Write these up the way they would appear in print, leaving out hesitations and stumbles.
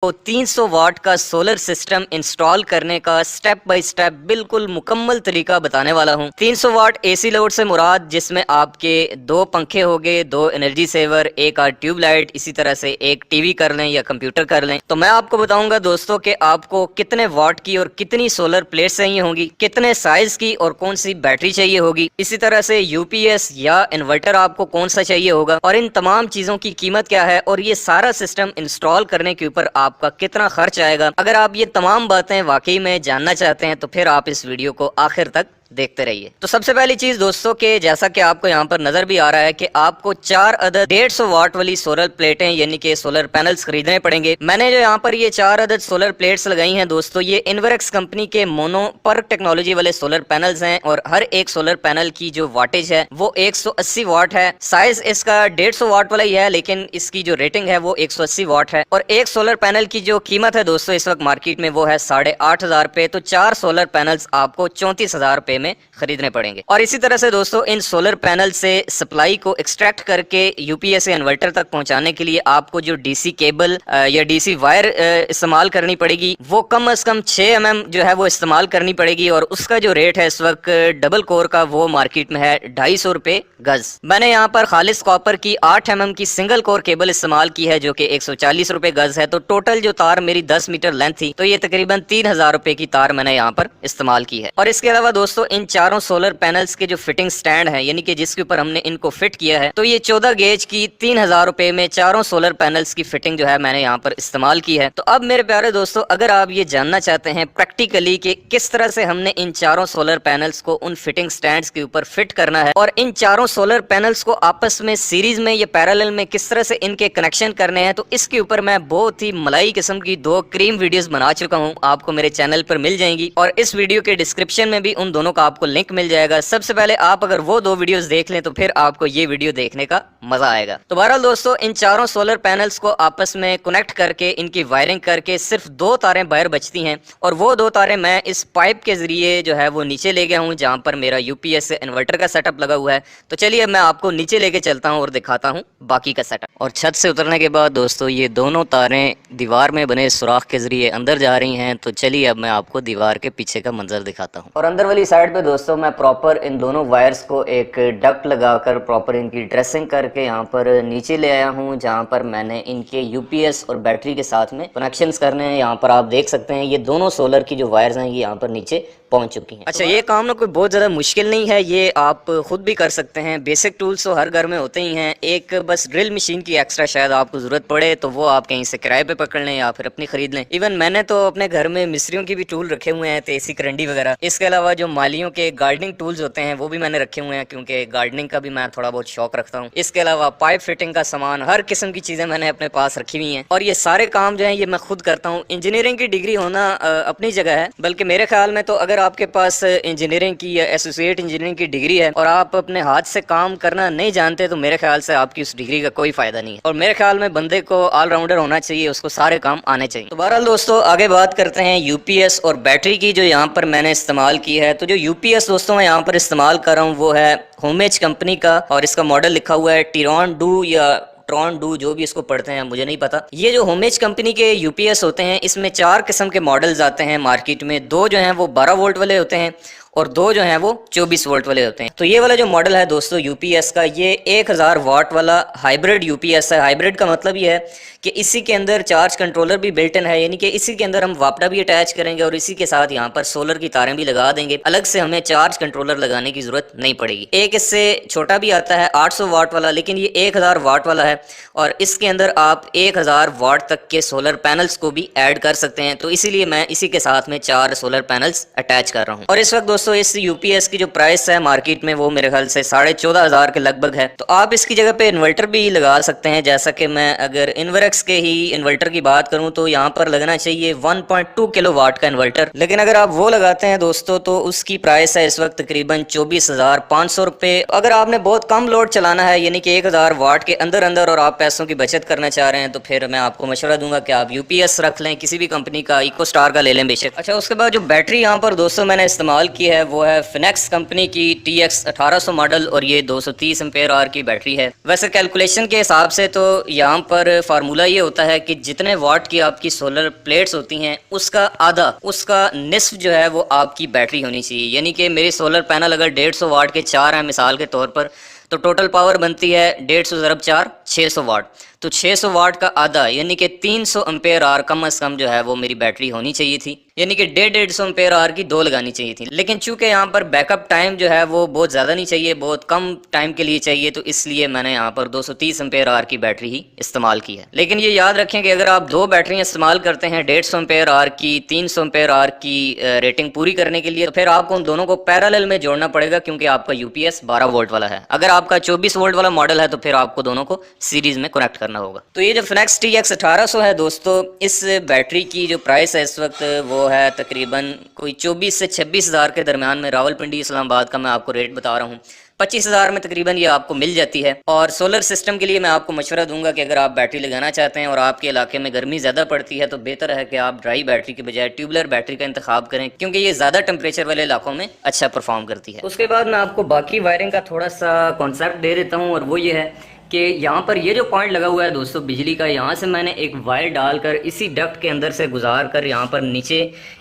तो 300 वाट का solar system install करने का स्टेप बाय स्टेप बिल्कुल मुकम्मल तरीका बताने वाला हूं। 300 वाट एसी लोड से मुराद जिसमें आपके 2 पंखे हो गए, 2 एनर्जी सेवर, एक ट्यूबलाइट, इसी तरह से एक टीवी कर लें या कंप्यूटर कर लें। तो मैं आपको बताऊंगा दोस्तों कि आपको कितने वाट की और कितनी सोलर प्लेट चाहिए होंगी, कितने साइज की और कौन सी बैटरी चाहिए होगी, इसी तरह से यूपीएस या इन्वर्टर आपको कौन सा चाहिए होगा और इन तमाम चीजों की कीमत क्या है और ये सारा सिस्टम इंस्टॉल करने के ऊपर आपका कितना खर्च आएगा। अगर आप ये तमाम बातें वाकई में जानना चाहते हैं तो फिर आप इस वीडियो को आखिर तक देखते रहिए। तो सबसे पहली चीज दोस्तों के जैसा कि आपको यहाँ पर नजर भी आ रहा है कि आपको 4 अदद 150 वाट वाली सोलर प्लेटें यानी कि सोलर पैनल्स खरीदने पड़ेंगे। मैंने जो यहाँ पर ये 4 अदद सोलर प्लेट्स लगाई हैं दोस्तों, ये इन्वर्क्स कंपनी के मोनो पर टेक्नोलॉजी वाले सोलर पैनल्स हैं और हर एक सोलर पैनल की जो वाटेज है वो 180 वाट है। साइज इसका 150 वाट वाला ही है लेकिन इसकी जो रेटिंग है वो 180 वाट है और एक सोलर पैनल की जो कीमत है दोस्तों इस वक्त मार्केट में वो है 8,500 रुपए। तो 4 सोलर पैनल्स आपको 34,000 रुपए में खरीदने पड़ेंगे। और इसी तरह से दोस्तों इन सोलर पैनल से सप्लाई को एक्सट्रैक्ट करके यूपीएस से इन्वर्टर तक पहुंचाने के लिए आपको जो डीसी केबल या डीसी वायर इस्तेमाल करनी पड़ेगी वो कम से कम 6 mm जो है वो इस्तेमाल करनी पड़ेगी और उसका जो रेट है इस वक्त डबल कोर का वो मार्केट में है 250 रुपए गज। मैंने यहाँ पर खालिस कॉपर की 8 mm की सिंगल कोर केबल इस्तेमाल की है जो कि 140 रुपए गज है। तो टोटल जो तार मेरी 10 मीटर लेंथ थी तो ये तकरीबन 3,000 रुपए की तार मैंने यहाँ पर इस्तेमाल की है। और इसके अलावा दोस्तों इन चारों सोलर पैनल्स के जो फिटिंग स्टैंड है यानी कि जिसके ऊपर हमने इनको फिट किया है तो ये 14 गेज की 3,000 रुपए में चारों सोलर पैनल्स की फिटिंग जो है मैंने यहाँ पर इस्तेमाल की है। तो अब मेरे प्यारे दोस्तों अगर आप ये जानना चाहते हैं प्रैक्टिकली कि किस तरह से हमने इन चारों सोलर पैनल्स को उन फिटिंग स्टैंड्स के ऊपर फिट करना है और इन चारों सोलर पैनल्स को आपस में सीरीज में या पैरेलल में किस तरह से इनके कनेक्शन करने हैं तो इसके ऊपर मैं बहुत ही मलाई किस्म की 2 क्रीम वीडियोस बना चुका हूँ, आपको मेरे चैनल पर मिल जाएंगी और इस वीडियो के डिस्क्रिप्शन में भी उन दोनों का आपको लिंक मिल जाएगा। सबसे पहले आप अगर वो 2 वीडियोस देख लें तो फिर आपको ये वीडियो देखने का मजा आएगा। तो बहरहाल दोस्तों इन चारों सोलर पैनल्स को आपस में कनेक्ट करके इनकी वायरिंग करके सिर्फ 2 तारें बाहर बचती हैं और वो 2 तारें मैं इस पाइप के जरिए जो है वो नीचे ले गया हूँ जहाँ पर मेरा यूपीएस से इन्वर्टर का सेटअप लगा हुआ है। तो चलिए मैं आपको नीचे लेके चलता हूँ और दिखाता हूँ बाकी का सेटअप। और छत से उतरने के बाद दोस्तों ये दोनों तारें दीवार में बने सुराख के जरिए अंदर जा रही हैं। तो चलिए अब मैं आपको दीवार के पीछे का मंजर दिखाता हूँ। और अंदर वाली साइड पे दोस्तों मैं प्रॉपर इन दोनों वायर्स को एक डक्ट लगाकर प्रॉपर इनकी ड्रेसिंग करके यहाँ पर नीचे ले आया हूँ जहाँ पर मैंने इनके यूपीएस और बैटरी के साथ में कनेक्शंस करने हैं। यहाँ पर आप देख सकते हैं ये दोनों सोलर की जो वायर्स हैं ये यहाँ पर नीचे पहुंच चुकी हैं। अच्छा ये काम ना कोई बहुत ज़्यादा मुश्किल नहीं है, ये आप खुद भी कर सकते हैं। बेसिक टूल्स तो हर घर में होते ही हैं, एक बस ड्रिल मशीन की एक्स्ट्रा शायद आपको ज़रूरत पड़े तो वो आप कहीं से किराए पे पकड़ लें या फिर अपनी खरीद लें। इवन मैंने तो अपने घर में मिस्त्रियों की भी टूल रखे हुए हैं, तेसी करंडी वगैरह। इसके अलावा जो मालियों के गार्डनिंग टूल्स होते हैं वो भी मैंने रखे हुए हैं क्योंकि गार्डनिंग का भी मैं थोड़ा बहुत शौक रखता हूँ। इसके अलावा पाइप फिटिंग का सामान, हर किस्म की चीज़ें मैंने अपने पास रखी हुई हैं और ये सारे काम जो है ये मैं खुद करता हूँ। इंजीनियरिंग की डिग्री होना अपनी जगह है, बल्कि मेरे ख्याल में तो अगर आपके पास इंजीनियरिंग की या एसोसिएट इंजीनियरिंग की डिग्री है और आप अपने हाथ से काम करना नहीं जानते तो मेरे ख्याल से आपकी उस डिग्री का कोई फायदा नहीं है। और मेरे ख्याल में बंदे को ऑलराउंडर होना चाहिए, उसको सारे काम आने चाहिए। तो बहरहाल दोस्तों आगे बात करते हैं यूपीएस और बैटरी की जो यहाँ पर मैंने इस्तेमाल की है। तो जो यूपीएस दोस्तों मैं यहाँ पर इस्तेमाल कर रहा हूँ वो है होमेज कंपनी का और इसका मॉडल लिखा हुआ है टिरॉन डू या ट्रॉन डू, जो भी इसको पढ़ते हैं मुझे नहीं पता। ये जो होमेज कंपनी के यूपीएस होते हैं इसमें 4 किस्म के मॉडल्स आते हैं मार्केट में। 2 जो हैं वो 12 वोल्ट वाले होते हैं और 2 जो हैं वो 24 वोल्ट वाले होते हैं। तो ये वाला जो मॉडल है दोस्तों यूपीएस का ये 1000 वाट वाला हाइब्रिड यूपीएस है। हाइब्रिड का मतलब ये है कि इसी के अंदर चार्ज कंट्रोलर भी बिल्ट इन है, यानी कि इसी के अंदर हम वापडा भी अटैच करेंगे और इसी के साथ यहाँ पर सोलर की तारें भी लगा देंगे। अलग से हमें चार्ज कंट्रोलर लगाने की जरूरत नहीं पड़ेगी। एक इससे छोटा भी आता है 800 वाट वाला, लेकिन ये 1000 वाट वाला है और इसके अंदर आप 1000 वाट तक के सोलर पैनल्स को भी ऐड कर सकते हैं। तो इसीलिए मैं इसी के साथ में 4 सोलर पैनल्स अटैच कर रहा हूँ। और इस वक्त दोस्तों इस यूपीएस की जो प्राइस है मार्केट में वो मेरे ख्याल से 14,500 के लगभग है। तो आप इसकी जगह पे इन्वर्टर भी लगा सकते हैं। जैसा कि मैं अगर इन्वर्क्स के ही इन्वर्टर की बात करूं तो यहाँ पर लगना चाहिए 1.2 किलोवाट का इन्वर्टर, लेकिन अगर आप वो लगाते हैं दोस्तों तो उसकी प्राइस है इस वक्त तकरीबन 24,500 रुपए। अगर आपने बहुत कम लोड चलाना है यानी कि 1000 वाट के अंदर अंदर और आप पैसों की बचत करना चाह रहे हैं तो फिर मैं आपको मशवरा दूंगा कि आप यूपीएस रख लें, किसी भी कंपनी का, इको स्टार का ले लें बेशक। अच्छा उसके बाद जो बैटरी यहाँ पर दोस्तों मैंने इस्तेमाल की है वो है फिनेक्स कंपनी की TX 1800 मॉडल और ये 230 एम्पेयर आवर की बैटरी है। वैसे कैलकुलेशन के हिसाब से तो यहाँ पर फार्मूला ये होता है कि जितने वाट की आपकी सोलर प्लेट्स होती हैं उसका आधा, उसका निस्फ जो है वो आपकी बैटरी होनी चाहिए। यानी कि मेरी सोलर पैनल अगर 150 वाट के 4 हैं मिसाल के तौर पर, तो टोटल पावर बनती है 150 ज़रब 4 600 वाट। तो 600 वाट का आधा यानी कि 300 एम्पेयर आवर कम से कम जो है वो मेरी बैटरी होनी चाहिए थी, यानी कि 150 एम्पेयर आवर की 2 लगानी चाहिए थी। लेकिन चूंकि यहाँ पर बैकअप टाइम जो है वो बहुत ज़्यादा नहीं चाहिए, बहुत कम टाइम के लिए चाहिए, तो इसलिए मैंने यहाँ पर 230 एम्पेयर आवर की बैटरी ही इस्तेमाल की है। लेकिन ये याद रखें कि अगर आप 2 बैटरियाँ इस्तेमाल करते हैं 150 एम्पेयर आवर की, 300 एम्पेयर आवर की रेटिंग पूरी करने के लिए, तो फिर आपको उन दोनों को पैरेलल में जोड़ना पड़ेगा, क्योंकि आपका UPS 12 वोल्ट वाला है। अगर आपका 24 वोल्ट वाला मॉडल है तो फिर आपको दोनों को सीरीज में कनेक्ट करना होगा। तो ये जो फिनेक्स TX 1800 है दोस्तों, इस बैटरी की जो प्राइस है इस वक्त वो है तकरीबन कोई 24 से 26 हज़ार के दरमियान में। रावलपिंडी इस्लामाबाद का मैं आपको रेट बता रहा हूँ। 25 हज़ार में तकरीबन ये आपको मिल जाती है। और सोलर सिस्टम के लिए मैं आपको मशवरा दूंगा कि अगर आप बैटरी लगाना चाहते हैं और आपके इलाके में गर्मी ज़्यादा पड़ती है तो बेहतर है कि आप ड्राई बैटरी के बजाय ट्यूबलर बैटरी का इंतखाब करें, क्योंकि ये ज़्यादा टेम्परेचर वाले इलाकों में अच्छा परफॉर्म करती है। उसके बाद मैं आपको बाकी वायरिंग का थोड़ा सा कॉन्सेप्ट दे देता हूँ, और वो ये है कि यहाँ पर ये जो पॉइंट लगा हुआ है दोस्तों बिजली का, यहाँ से मैंने एक वायर डालकर इसी डक्ट के अंदर से गुजार कर यहाँ पर नीचे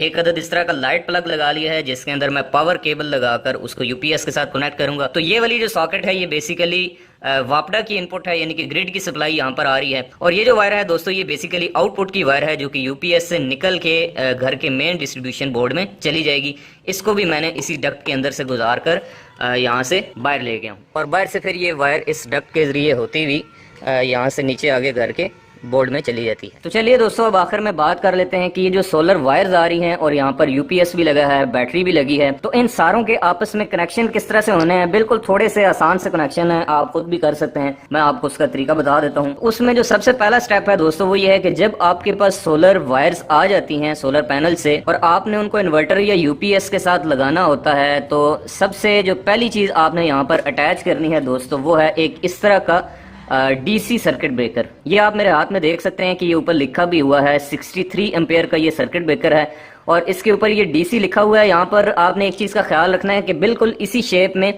एक अदद इस तरह का लाइट प्लग लगा लिया है, जिसके अंदर मैं पावर केबल लगाकर उसको UPS के साथ कनेक्ट करूँगा। तो ये वाली जो सॉकेट है ये बेसिकली वापडा की इनपुट है, यानी कि ग्रिड की सप्लाई यहाँ पर आ रही है। और ये जो वायर है दोस्तों ये बेसिकली आउटपुट की वायर है, जो कि UPS से निकल के घर के मेन डिस्ट्रीब्यूशन बोर्ड में चली जाएगी। इसको भी मैंने इसी डक्ट के अंदर से गुजार कर यहाँ से बाहर ले गया हूँ, और बाहर से फिर ये वायर इस डक्ट के जरिए होती हुई यहाँ से नीचे आगे घर के बोर्ड में चली जाती है। तो चलिए दोस्तों अब आखिर में बात कर लेते हैं कि ये जो सोलर वायर्स आ रही हैं और यहाँ पर UPS भी लगा है, बैटरी भी लगी है, तो इन सारों के आपस में कनेक्शन किस तरह से होने हैं। बिल्कुल थोड़े से आसान से कनेक्शन है, आप खुद भी कर सकते हैं। मैं आपको उसका तरीका बता देता हूँ। उसमें जो सबसे पहला स्टेप है दोस्तों वो ये है कि जब आपके पास सोलर वायर्स आ जाती हैं सोलर पैनल से और आपने उनको इन्वर्टर या UPS के साथ लगाना होता है, तो सबसे जो पहली चीज आपने यहाँ पर अटैच करनी है दोस्तों वो है एक इस तरह का DC सर्किट ब्रेकर। ये आप मेरे हाथ में देख सकते हैं कि ये ऊपर लिखा भी हुआ है 63 एम्पेयर का ये सर्किट ब्रेकर है, और इसके ऊपर ये DC लिखा हुआ है। यहाँ पर आपने एक चीज़ का ख्याल रखना है कि बिल्कुल इसी शेप में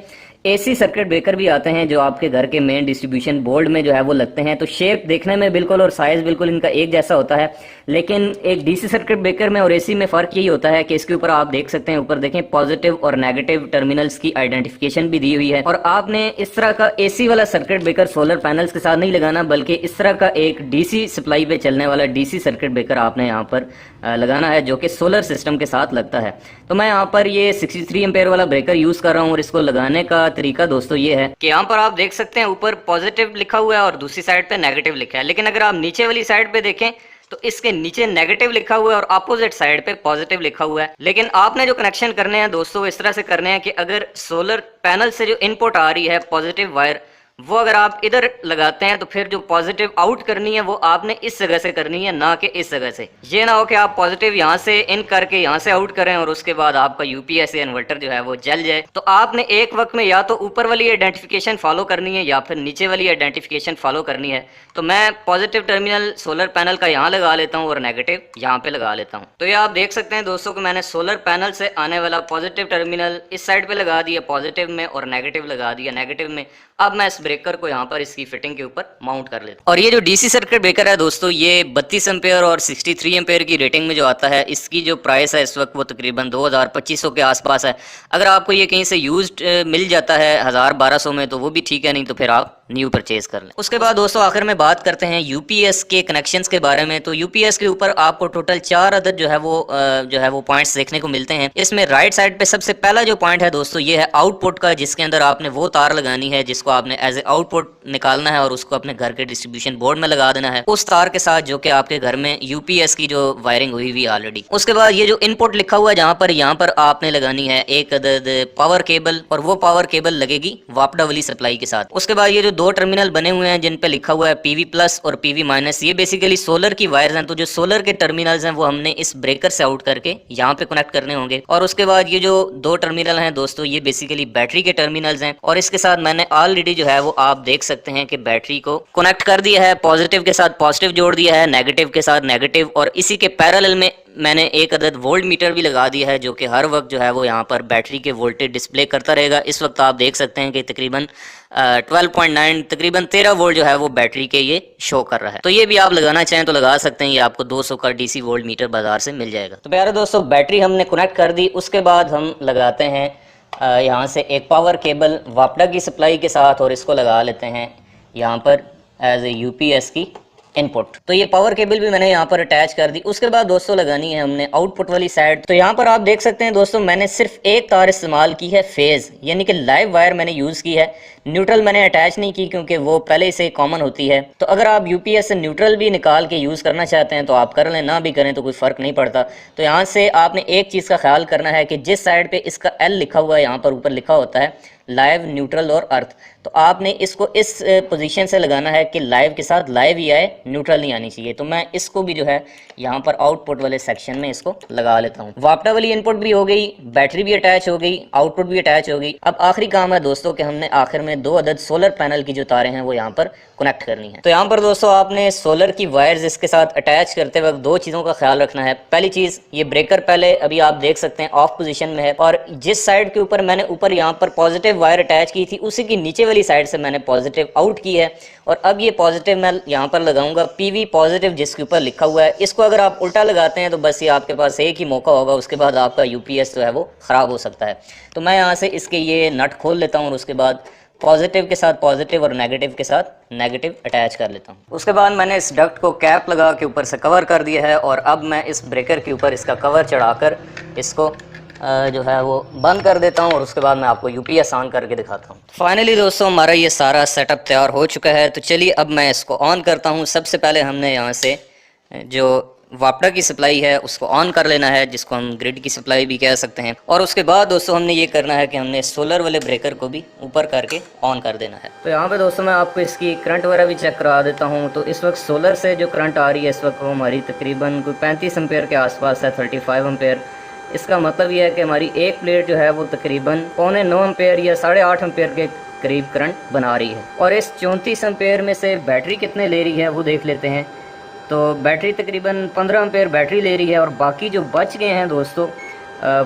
AC सर्किट ब्रेकर भी आते हैं जो आपके घर के मेन डिस्ट्रीब्यूशन बोर्ड में जो है वो लगते हैं। तो शेप देखने में बिल्कुल और साइज बिल्कुल इनका एक जैसा होता है, लेकिन एक DC सर्किट ब्रेकर में और AC में फ़र्क यही होता है कि इसके ऊपर आप देख सकते हैं, ऊपर देखें पॉजिटिव और नेगेटिव टर्मिनल्स की आइडेंटिफिकेशन भी दी हुई है। और आपने इस तरह का AC वाला सर्किट ब्रेकर सोलर पैनल्स के साथ नहीं लगाना, बल्कि इस तरह का एक DC सप्लाई पे चलने वाला DC सर्किट ब्रेकर आपने यहाँ पर लगाना है, जो कि सोलर सिस्टम के साथ लगता है। तो मैं यहाँ पर ये 63 एम्पेयर वाला ब्रेकर यूज कर रहा हूँ, और इसको लगाने का तरीका दोस्तों ये है कि यहाँ पर आप देख सकते हैं ऊपर पॉजिटिव लिखा हुआ है और दूसरी साइड पे नेगेटिव लिखा है। लेकिन अगर आप नीचे वाली साइड पे देखें तो इसके नीचे नेगेटिव लिखा हुआ है और अपोजिट साइड पे पॉजिटिव लिखा हुआ है। लेकिन आपने जो कनेक्शन करने हैं दोस्तों इस तरह से करने हैं कि अगर सोलर पैनल से जो इनपुट आ रही है पॉजिटिव वायर, वो अगर आप इधर लगाते हैं तो फिर जो पॉजिटिव आउट करनी है वो आपने इस जगह से करनी है, ना कि इस जगह से। ये ना हो कि आप पॉजिटिव यहाँ से इन करके यहाँ से आउट करें और उसके बाद आपका UPS या इन्वर्टर जो है वो जल जाए। तो आपने एक वक्त में या तो ऊपर वाली आइडेंटिफिकेशन फॉलो करनी है या फिर नीचे वाली आइडेंटिफिकेशन फॉलो करनी है। तो मैं पॉजिटिव टर्मिनल सोलर पैनल का यहाँ लगा लेता हूँ और नेगेटिव यहाँ पे लगा लेता हूँ। तो ये आप देख सकते हैं दोस्तों कि मैंने सोलर पैनल से आने वाला पॉजिटिव टर्मिनल इस साइड पे लगा दिया पॉजिटिव में, और नेगेटिव लगा दिया नेगेटिव में। अब मैं इस ब्रेकर को यहाँ पर इसकी फिटिंग के ऊपर माउंट कर लेता हूँ। और ये जो DC सर्किट ब्रेकर है दोस्तों ये 32 एम्पेयर और 63 एम्पेयर की रेटिंग में जो आता है, इसकी जो प्राइस है इस वक्त वो तकरीबन 2000-2500 के आसपास है। अगर आपको ये कहीं से यूज्ड मिल जाता है 1000-1200 में तो वो भी ठीक है, नहीं तो फिर आप न्यू परचेज कर लें। उसके बाद दोस्तों आखिर में बात करते हैं UPS के कनेक्शंस के बारे में। तो UPS के ऊपर आपको टोटल 4 अदद जो है वो पॉइंट्स देखने को मिलते हैं। इसमें राइट साइड पे सबसे पहला जो पॉइंट है दोस्तों ये है आउटपुट का, जिसके अंदर आपने वो तार लगानी है जिसको आपने एज ए आउटपुट निकालना है और उसको अपने घर के डिस्ट्रीब्यूशन बोर्ड में लगा देना है उस तार के साथ जो कि आपके घर में UPS की जो वायरिंग हुई हुई ऑलरेडी। उसके बाद ये जो इनपुट लिखा हुआ है यहाँ पर आपने लगानी है एक अदद पावर केबल, और वो पावर केबल लगेगी वापडा वाली सप्लाई के साथ। उसके बाद ये जो 2 टर्मिनल बने हुए हैं जिन पे लिखा हुआ है PV+ और PV-, ये बेसिकली सोलर की वायर्स हैं। तो जो सोलर के टर्मिनल्स हैं वो हमने इस ब्रेकर से आउट करके यहाँ पे कनेक्ट करने होंगे। और उसके बाद ये जो 2 टर्मिनल हैं दोस्तों ये बेसिकली बैटरी के टर्मिनल्स हैं, और इसके साथ मैंने ऑलरेडी जो है वो आप देख सकते हैं कि बैटरी को कनेक्ट कर दिया है, पॉजिटिव के साथ पॉजिटिव जोड़ दिया है, नेगेटिव के साथ नेगेटिव, और इसी के पैरेलल में मैंने एक अदद वोल्ट मीटर भी लगा दिया है, जो कि हर वक्त जो है वो यहाँ पर बैटरी के वोल्टेज डिस्प्ले करता रहेगा। इस वक्त आप देख सकते हैं कि तकरीबन 12.9 तकरीबन 13 वोल्ट जो है वो बैटरी के ये शो कर रहा है। तो ये भी आप लगाना चाहें तो लगा सकते हैं, ये आपको 200 का डीसी वोल्ट मीटर बाजार से मिल जाएगा। तो प्यारे दोस्तों, बैटरी हमने कनेक्ट कर दी। उसके बाद हम लगाते हैं यहाँ से एक पावर केबल वापडा की सप्लाई के साथ, और इसको लगा लेते हैं यहाँ पर एज ए यूपीएस की इनपुट। तो ये पावर केबल भी मैंने यहाँ पर अटैच कर दी। उसके बाद दोस्तों लगानी है हमने आउटपुट वाली साइड। तो यहाँ पर आप देख सकते हैं दोस्तों, मैंने सिर्फ एक तार इस्तेमाल की है फेज, यानी कि लाइव वायर मैंने यूज़ की है। न्यूट्रल मैंने अटैच नहीं की क्योंकि वो पहले से कॉमन होती है। तो अगर आप यूपीएस से न्यूट्रल भी निकाल के यूज़ करना चाहते हैं तो आप कर लें, ना भी करें तो कोई फ़र्क नहीं पड़ता। तो यहाँ से आपने एक चीज़ का ख्याल करना है कि जिस साइड पे इसका एल लिखा हुआ है, यहाँ पर ऊपर लिखा होता है लाइव, न्यूट्रल और अर्थ, तो आपने इसको इस पोजीशन से लगाना है कि लाइव के साथ लाइव ही आए, न्यूट्रल नहीं आनी चाहिए। तो मैं इसको भी जो है यहाँ पर आउटपुट वाले सेक्शन में इसको लगा लेता हूँ। वापडा वाली इनपुट भी हो गई, बैटरी भी अटैच हो गई, आउटपुट भी अटैच हो गई। अब आखिरी काम है दोस्तों कि हमने आखिर में 2 अदद सोलर पैनल की जो तारें हैं वो यहाँ पर कनेक्ट करनी है। तो यहाँ पर दोस्तों आपने सोलर की वायर्स इसके साथ अटैच करते वक्त 2 चीज़ों का ख्याल रखना है। पहली चीज़, ये ब्रेकर पहले अभी आप देख सकते हैं ऑफ पोजीशन में है, और जिस साइड के ऊपर मैंने ऊपर यहाँ पर पॉजिटिव वायर अटैच की थी उसी की नीचे वाली साइड से मैंने पॉजिटिव आउट की है। और अब ये पॉजिटिव मैं यहाँ पर लगाऊंगा पीवी पॉजिटिव, जिसके ऊपर लिखा हुआ है। इसको अगर आप उल्टा लगाते हैं तो बस ये आपके पास एक ही मौका होगा, उसके बाद आपका यूपीएस जो है वो ख़राब हो सकता है। तो मैं यहाँ से इसके ये नट खोल लेता हूँ और उसके बाद पॉजिटिव के साथ पॉजिटिव और नेगेटिव के साथ नेगेटिव अटैच कर लेता हूँ। उसके बाद मैंने इस डक्ट को कैप लगा के ऊपर से कवर कर दिया है, और अब मैं इस ब्रेकर के ऊपर इसका कवर चढ़ाकर इसको जो है वो बंद कर देता हूँ, और उसके बाद मैं आपको यूपीएस ऑन करके दिखाता हूँ। फाइनली दोस्तों, हमारा ये सारा सेटअप तैयार हो चुका है। तो चलिए अब मैं इसको ऑन करता हूँ। सबसे पहले हमने यहाँ से जो वापडा की सप्लाई है उसको ऑन कर लेना है, जिसको हम ग्रिड की सप्लाई भी कह सकते हैं। और उसके बाद दोस्तों हमने ये करना है कि हमने सोलर वाले ब्रेकर को भी ऊपर करके ऑन कर देना है। तो यहाँ पे दोस्तों मैं आपको इसकी करंट वगैरह भी चेक करा देता हूँ। तो इस वक्त सोलर से जो करंट आ रही है इस वक्त वो हमारी तकरीबन कोई 35 एम्पेयर के आसपास है, 35 एम्पेयर। इसका मतलब ये है कि हमारी एक प्लेट जो है वो तकरीबन 8.25 एम्पेयर या 8.5 एम्पेयर के करीब करंट बना रही है। और इस 34 एम्पेयर में से बैटरी कितने ले रही है वो देख लेते हैं। तो बैटरी तकरीबन 15 एम्पेयर बैटरी ले रही है, और बाकी जो बच गए हैं दोस्तों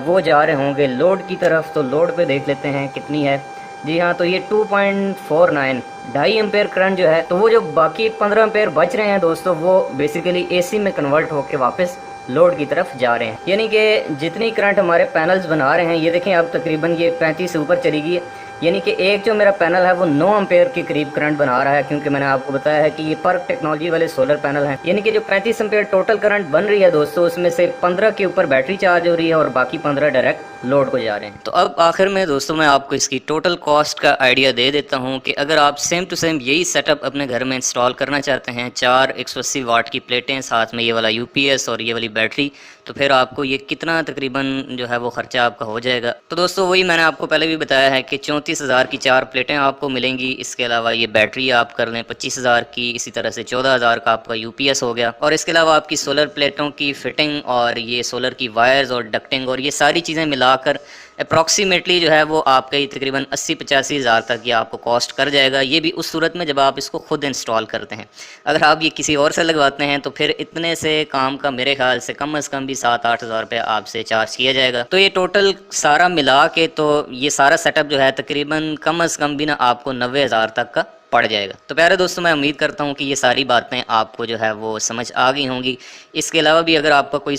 वो जा रहे होंगे लोड की तरफ। तो लोड पे देख लेते हैं कितनी है। जी हाँ, तो ये 2.49 2.5 एम्पेयर करंट जो है, तो वो जो बाकी 15 एम्पेयर बच रहे हैं दोस्तों वो बेसिकली एसी में कन्वर्ट होकर वापस लोड की तरफ जा रहे हैं। यानी कि जितनी करंट हमारे पैनल्स बना रहे हैं, ये देखें अब तकरीबन ये 35 से ऊपर चली गई है। यानी कि एक जो मेरा पैनल है वो 9 एम्पेयर के करीब करंट बना रहा है, क्योंकि मैंने आपको बताया है कि ये पर्क टेक्नोलॉजी वाले सोलर पैनल हैं। यानी कि जो 35 एम्पेयर टोटल करंट बन रही है दोस्तों, उसमें से 15 के ऊपर बैटरी चार्ज हो रही है और बाकी 15 डायरेक्ट लोड को जा रहे हैं। तो अब आखिर में दोस्तों मैं आपको इसकी टोटल कॉस्ट का आइडिया दे देता हूँ कि अगर आप सेम टू सेम यही सेटअप अपने घर में इंस्टॉल करना चाहते हैं, 4 180 वाट की प्लेटें, साथ में ये वाला यूपीएस और ये वाली बैटरी, तो फिर आपको ये कितना तकरीबन जो है वो खर्चा आपका हो जाएगा। तो दोस्तों वही मैंने आपको पहले भी बताया है कि 34,000 की 4 प्लेटें आपको मिलेंगी। इसके अलावा ये बैटरी आप कर लें 25,000 की, इसी तरह से 14,000 का आपका यूपीएस हो गया। और इसके अलावा आपकी सोलर प्लेटों की फिटिंग और ये सोलर की वायर्स और डक्टिंग और ये सारी चीज़ें मिलाकर अप्रॉक्सीमेटली जो है वो आपका ये तकरीबन 80-85 हज़ार तक ये आपको कॉस्ट कर जाएगा। ये भी उस सूरत में जब आप इसको खुद इंस्टॉल करते हैं। अगर आप ये किसी और से लगवाते हैं तो फिर इतने से काम का मेरे ख्याल से कम से कम भी 7-8 हज़ार रुपये आपसे चार्ज किया जाएगा। तो ये टोटल सारा मिला के तो ये सारा सेटअप जो है तकरीबन कम से कम भी ना आपको 90 हज़ार तक का पड़ जाएगा। तो प्यारे दोस्तों, मैं उम्मीद करता हूँ कि ये सारी बातें आपको जो है वो समझ आ गई होंगी। इसके अलावा भी अगर आपका कोई